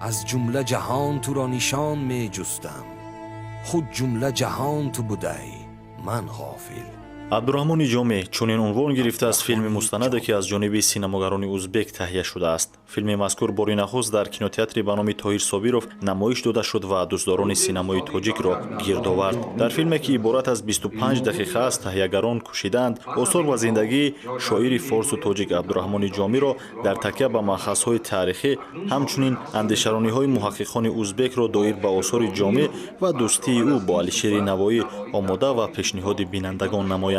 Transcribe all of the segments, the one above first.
از جمله جهان تو را نشان می جستم، خود جمله جهان تو بودی من غافل. عبدالرحمن جامی چنین عنوان گرفته از فیلم مستنده که از جانب سینماگران ازبک تهیه شده است. فیلم مذکور باری نخست در کینوتئاتری به نام طاهر صابیرов نمایش داده شد و دوستداران سینمای تاجیک را گرد آورد. در فیلمی که عبارت از 25 دقیقه است، تهیهگران کوشیدند آثار و زندگی شاعر فارس و تاجیک عبدالرحمن جامی را در تکیه به مأخذهای تاریخی، همچنین اندیشرانی‌های محققان ازبک را دایر به آثار جامی و دوستی او با علیشیر نوایی آماده و پیشنهاد بینندگان نمایند.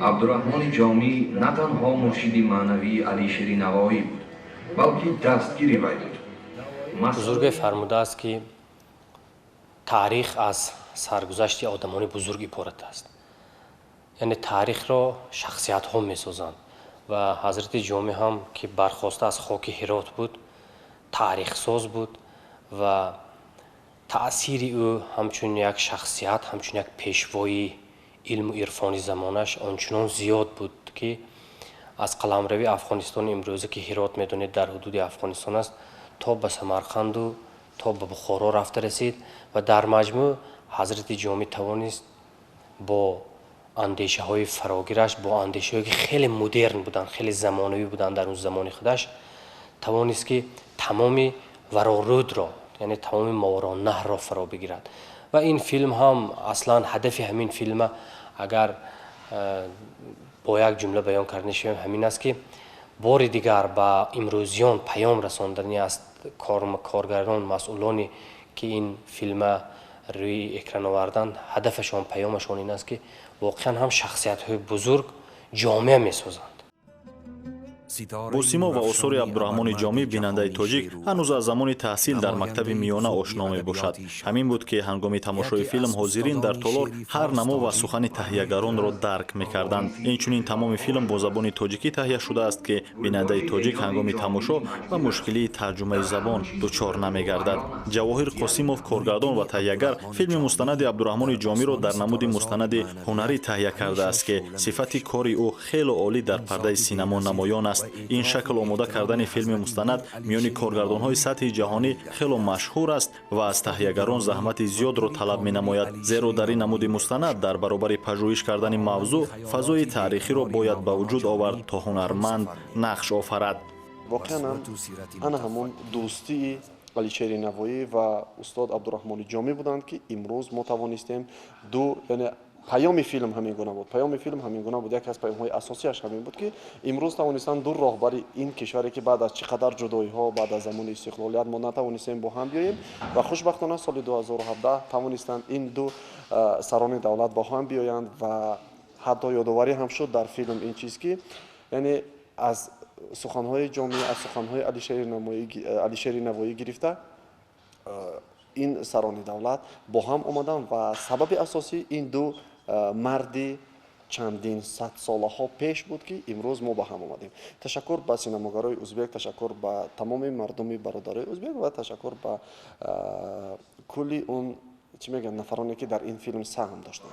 عبدالرحمن جامی نه تنها مرشد معنوی علیشیر نوایی بود، بلکه دستگیری وی بود. بزرگ فرموده است که تاریخ از سرگذشت آدمان بزرگ عبارت است. یعنی تاریخ را شخصیت ها می سازند و حضرت جامی هم که برخواسته از خاک هرات بود، تاریخ ساز بود و تأثیر او همچون یک شخصیت، همچون یک پیشوای علم و عرفانی زمانش آنچنان زیاد بود که از قلمروی افغانستان امروزه که هرات میدونید در حدود افغانستان است تا به سمرقند و تا به بخارا رفته رسید و در مجموع حضرت جامی توانست با اندیشه های فراگیرش، با اندیشه هایی که خیلی مدرن بودن، خیلی زمانوی بودن در اون زمان خودش، توانست که تمام ورارود را، یعنی تمام ماورا نهر را فرا بگیرد. و این فیلم هم اصلا هدف همین فیلم اگر با یک جمله بیان کردن شویم همین است که بار دیگر با امروزیان پیام رساندنی است. کارگران مسئولانی که این فیلم روی اکران آوردن، هدفشان، پیامشان این است که واقعا هم شخصیت های بزرگ جامعه می سازند. با سیما و آثار عبدالرحمن جامی بیننده تاجیک هنوز از زمان تحصیل در مکتب میانه آشنا می باشد. همین بود که هنگام تماشای فیلم حاضرین در تالار هر نما و سخن تهیهگران را درک می‌کردند. اینچنین تمام فیلم با زبان تاجیکی تهیه شده است که بیننده تاجیک هنگام تماشا و مشکلی ترجمه زبان دچار نمی‌گردد. جواهر قاسموف، کارگردان و تهیهگر، فیلم مستند عبدالرحمن جامی را در نمود مستند هنری تهیه کرده است که صفت کار او خیلی عالی در پرده سینما نمایان است. این شکل آماده کردن فیلم مستند میان کارگردان‌های سطح جهانی خیلی مشهور است و از تهیهگران زحمت زیاد را طلب می‌نماید، زیرا در این نمود مستند در برابر پژوهش کردن موضوع فضای تاریخی را باید به وجود آورد تا هنرمند نقش آفرد. واقعا انا همون دوستی علیشیر نوایی و استاد عبدالرحمن جامی بودند که امروز ما توانستیم یعنی پیام فیلم همین گونه بود. پیام فیلم همین گونه بود. یکی از پیام‌های اساسیش همین بود که امروز توانستند دو راهبر این کشوری که بعد از چقدر جدایی‌ها، بعد از زمان استقلالیت ما نتوانستیم با هم بیاییم و خوشبختانه سال 2017 توانستند این دو سران دولت با هم بیایند و حتی یادآوری هم شد در فیلم این چیز که یعنی از سخن‌های جامی، از سخن‌های علیشیر نوایی گرفته این سران دولت با هم آمدن و سبب اساسی این دو مردی چندین صد ساله ها پیش بود که امروز ما با هم آمدیم. تشکر به سینماگرای ازبک، تشکر به تمام مردم برادرای ازبک و تشکر به کلی اون چی میگن نفرانی که در این فیلم سهم داشتن.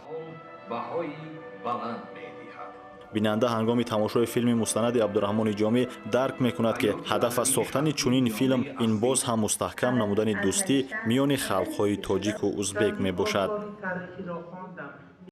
بیننده هنگام تماشای فیلم مستند عبدالرحمن جامی درک میکند که هدف از ساختن چنین فیلم این باز هم مستحکم نمودن دوستی میان خلق‌های تاجیک و ازبک می باشد.